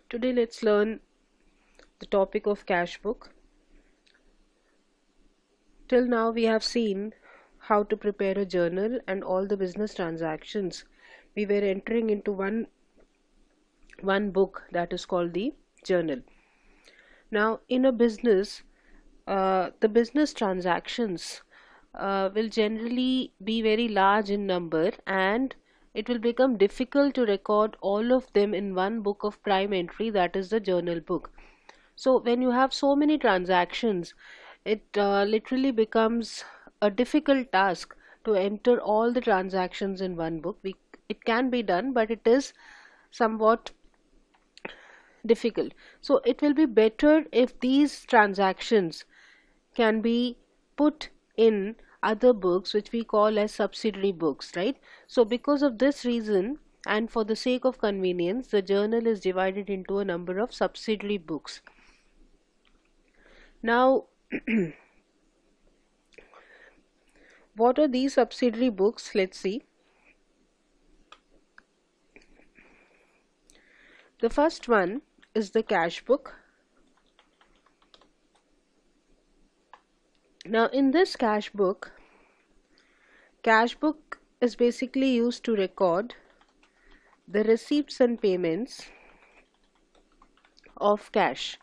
Today let's learn the topic of cash book. Till now we have seen how to prepare a journal and all the business transactions we were entering into one book, that is called the journal. Now in a business, the business transactions will generally be very large in number, and it will become difficult to record all of them in one book of prime entry, that is the journal book. So when you have so many transactions, it literally becomes a difficult task to enter all the transactions in one book. It can be done, but it is somewhat difficult. So it will be better if these transactions can be put in other books which we call as subsidiary books, right? So because of this reason and for the sake of convenience, the journal is divided into a number of subsidiary books. Now, what are these subsidiary books? Let's see. The first one is the cash book. Now, in this cash book is basically used to record the receipts and payments of cash.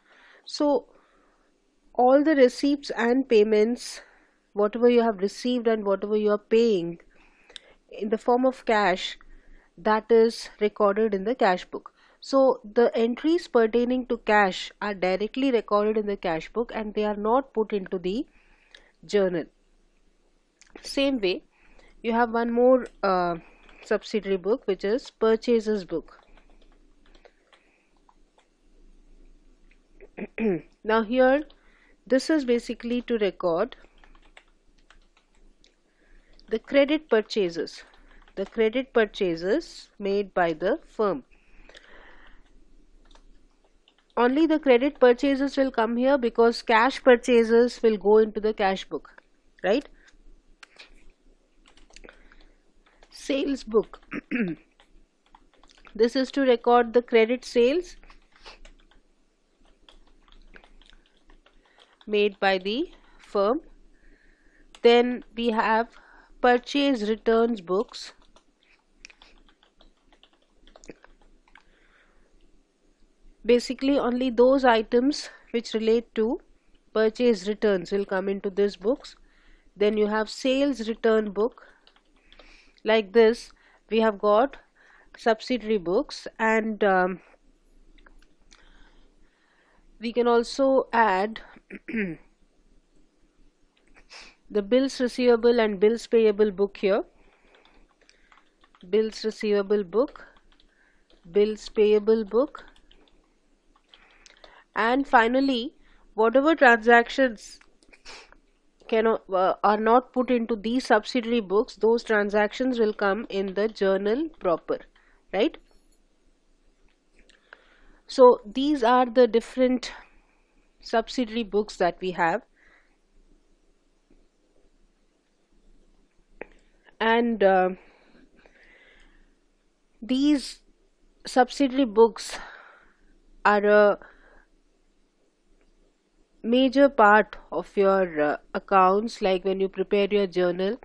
So, all the receipts and payments, whatever you have received and whatever you are paying in the form of cash, that is recorded in the cash book. So the entries pertaining to cash are directly recorded in the cash book and they are not put into the journal. Same way, you have one more subsidiary book, which is purchases book. Now here, this is basically to record the credit purchases made by the firm. Only the credit purchases will come here because cash purchases will go into the cash book, right? Sales book. This is to record the credit sales made by the firm. Then we have purchase returns books. Basically only those items which relate to purchase returns will come into these books. Then you have sales return book. Like this, we have got subsidiary books, and we can also add the bills receivable and bills payable book here. Bills receivable book, bills payable book, and finally whatever transactions are not put into these subsidiary books, those transactions will come in the journal proper, right? So these are the different subsidiary books that we have, and these subsidiary books are a major part of your accounts. Like when you prepare your journal,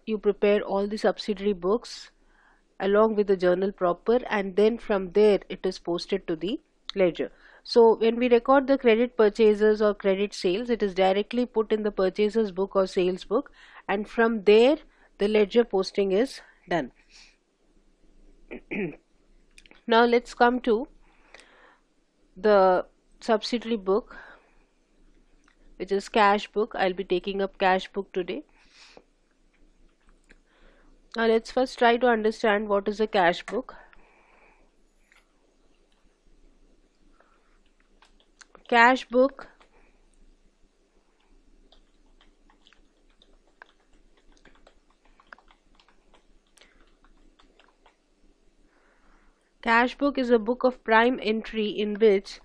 you prepare all the subsidiary books along with the journal proper, and then from there it is posted to the ledger. So when we record the credit purchases or credit sales, it is directly put in the purchases book or sales book, and from there the ledger posting is done. Now let's come to the subsidiary book, which is cash book. I'll be taking up cash book today. Now let's first try to understand what is a cash book. Cash book is a book of prime entry in which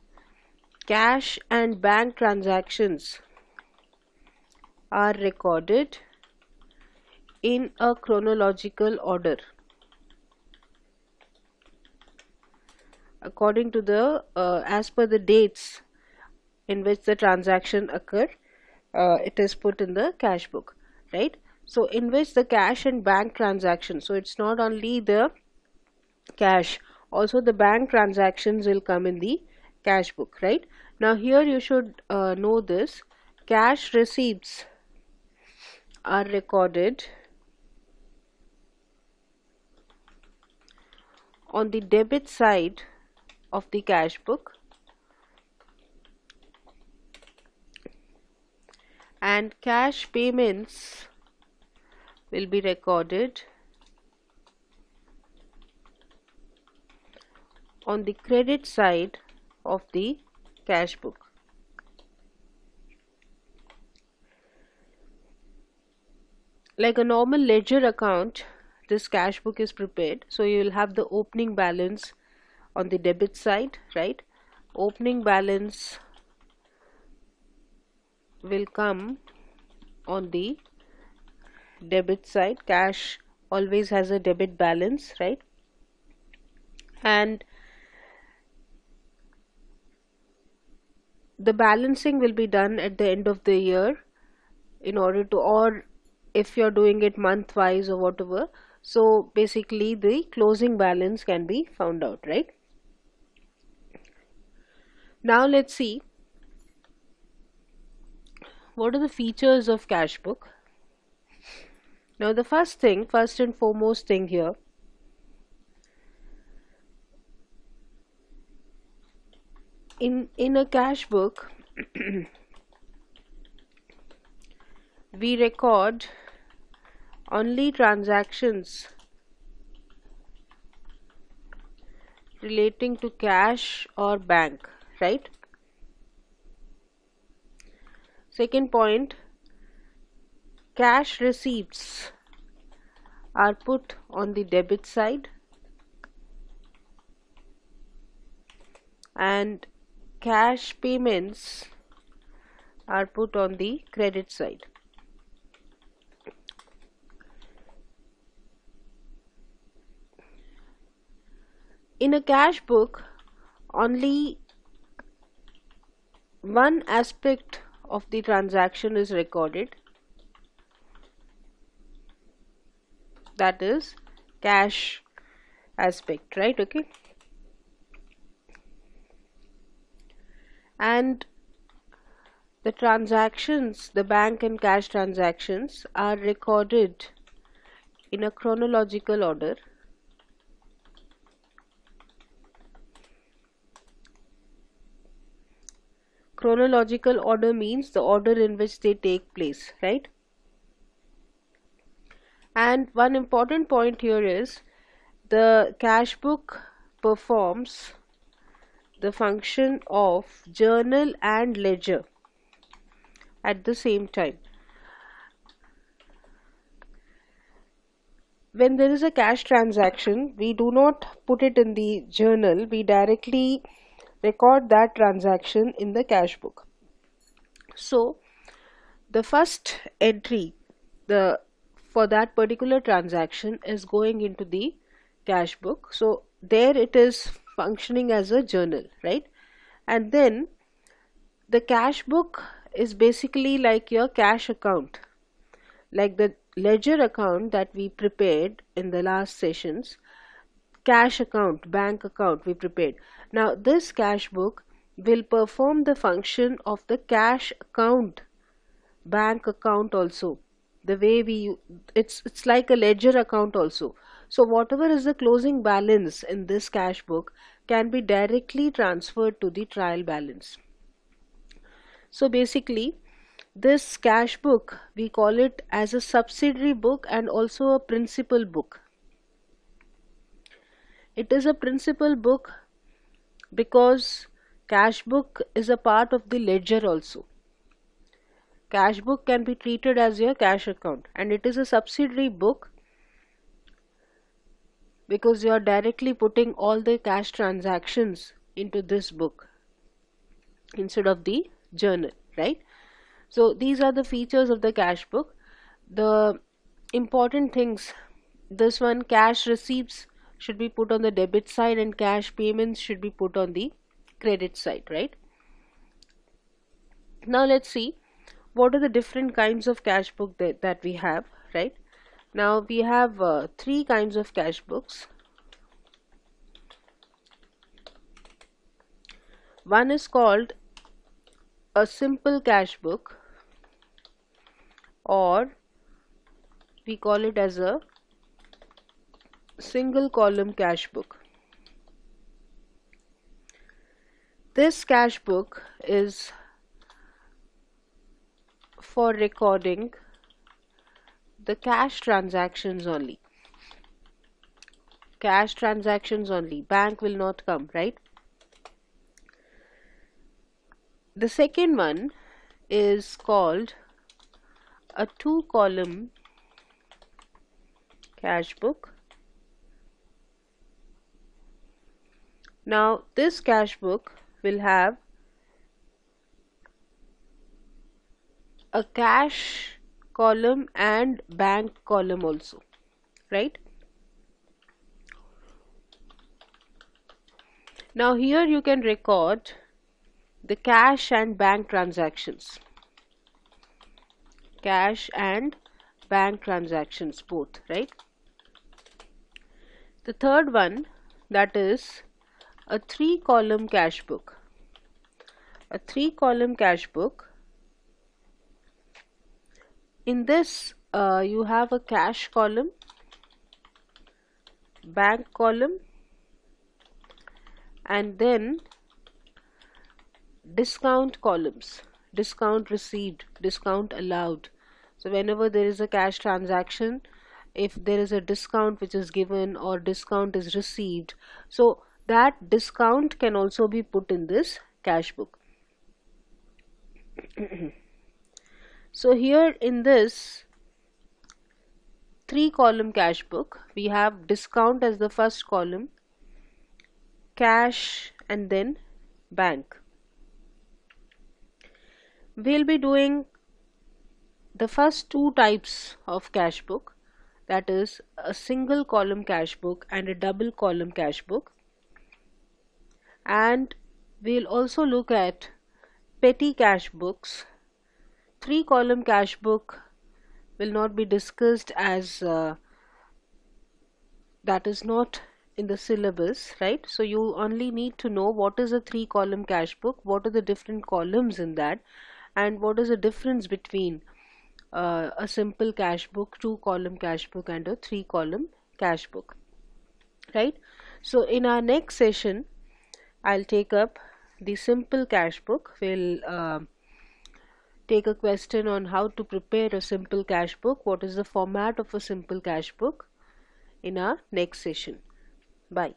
cash and bank transactions are recorded in a chronological order. according to the as per the dates in which the transaction occur, it is put in the cash book, right? So in which the cash and bank transaction, so it's not only the cash, also the bank transactions will come in the cash book, right? Now here you should know this: cash receipts are recorded on the debit side of the cash book, and cash payments will be recorded on the credit side of the cash book. Like a normal ledger account, this cash book is prepared. So you will have the opening balance on the debit side, right? Opening balance will come on the debit side. Cash always has a debit balance, right? And the balancing will be done at the end of the year in order to, or if you're doing it month wise or whatever, so basically the closing balance can be found out, right? Now let's see what are the features of cash book. Now the first and foremost thing here, in a cash book we record only transactions relating to cash or bank, right? Second point, cash receipts are put on the debit side and cash payments are put on the credit side. In a cash book, only one aspect of the transaction is recorded, that is cash aspect, right? Okay. And the transactions, the bank and cash transactions, are recorded in a chronological order. Chronological order means the order in which they take place, right? And one important point here is the cash book performs the function of journal and ledger at the same time. When there is a cash transaction, we do not put it in the journal, we directly record that transaction in the cash book. So the first entry for that particular transaction is going into the cash book, so there it is functioning as a journal, right? And then the cash book is basically like your cash account, like the ledger account that we prepared in the last sessions. Cash account, bank account we prepared. Now this cash book will perform the function of the cash account, bank account also. The way it's like a ledger account also. So whatever is the closing balance in this cash book can be directly transferred to the trial balance. So basically this cash book, we call it as a subsidiary book and also a principal book. It is a principal book because cash book is a part of the ledger also. Cash book can be treated as your cash account, and it is a subsidiary book because you are directly putting all the cash transactions into this book instead of the journal, right? So these are the features of the cash book. The important things, this one, cash receipts should be put on the debit side and cash payments should be put on the credit side, right? Now let's see what are the different kinds of cash book that we have, right? Now we have three kinds of cash books. One is called a simple cash book, or we call it as a single column cash book. This cash book is for recording the cash transactions only. Cash transactions only. Bank will not come, right? The second one is called a two-column cash book. Now this cash book will have a cash column and bank column also, right? Now here you can record the cash and bank transactions. Cash and bank transactions both, right? The third one, that is a three-column cash book. A three-column cash book. In this you have a cash column, bank column, and then discount columns. Discount received, discount allowed. So whenever there is a cash transaction, if there is a discount which is given or discount is received, so that discount can also be put in this cash book. So here in this three-column cash book, we have discount as the first column, cash, and then bank. We'll be doing the first two types of cash book, that is a single column cash book and a double column cash book, and we'll also look at petty cash books. Three-column cash book will not be discussed as that is not in the syllabus, right? So you only need to know what is a three-column cash book, what are the different columns in that, and what is the difference between a simple cash book, two-column cash book, and a three-column cash book, right? So in our next session I'll take up the simple cash book. We'll take a question on how to prepare a simple cash book, what is the format of a simple cash book, in our next session. Bye.